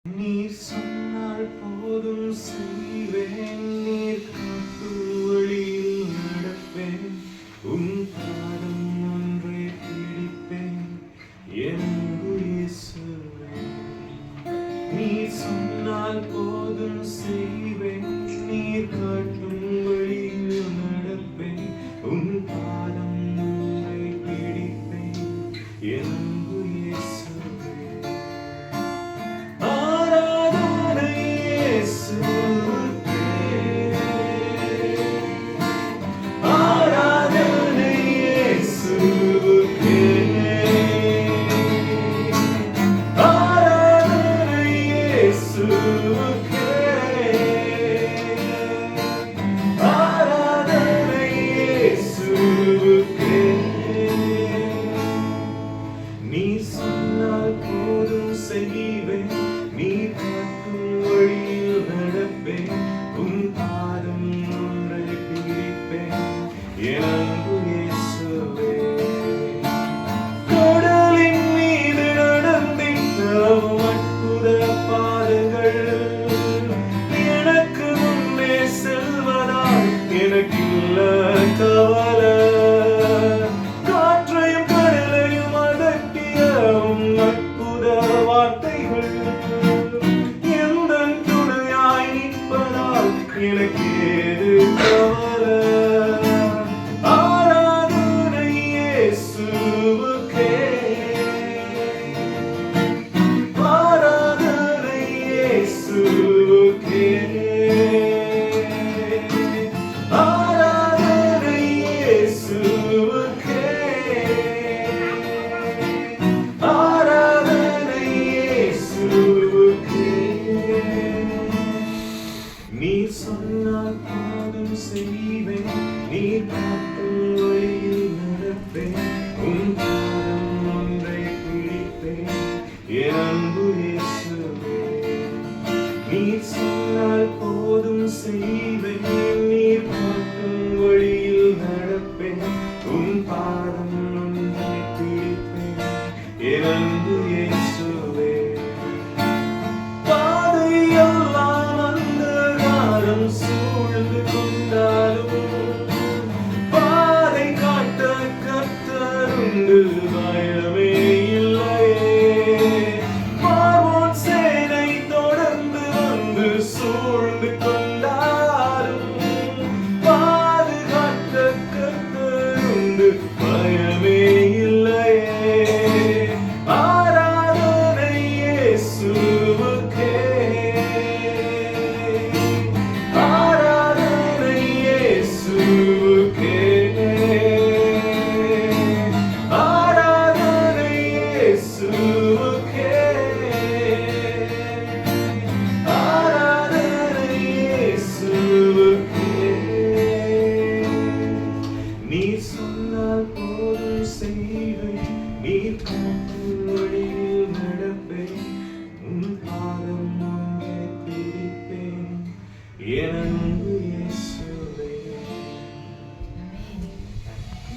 நீர் சொன்னால் போதும் செய்வேன், நீர் காட்டும் வழியில் நடப்பேன், உன் பாதம் ஒன்றை பிடிப்பேன் என் இயேசுவே. நீர் சொன்னால் போதும் செய்வேன், நீர் காட்டும் வழியில் நடப்பேன், உன் பாதம் ஒன்றை பிடிப்பேன் என் நீ சொன்னால் போதும் செய்வேன், நீ காட்டும் வழியில் நடப்பேன், உன் பாதம் ஒன்றை பிடிப்பேன் என் அன்பு இயேசுவே. கடலின் மீது நடந்திட்ட அற்புத பாதங்கள் எனக்கு முன்னே செல்வதால் எனக்கில்ல கவலை. எனக்கு ஏது கவலை? ஆராதனை இயேசுவுக்கே, ஆராதனை இயேசுவுக்கே, ஆராதனை இயேசுவுக்கே, ஆராதனை இயேசுவுக்கே. நீர் சொன்னால் போதும் செய்வேன், நீர் காட்டும் வழியில் நடப்பேன், உன் பாதம் ஒன்றை பிடிப்பேன் என் அன்பு இயேசுவே. நீர் சொன்னால் போதும் செய்வேன்.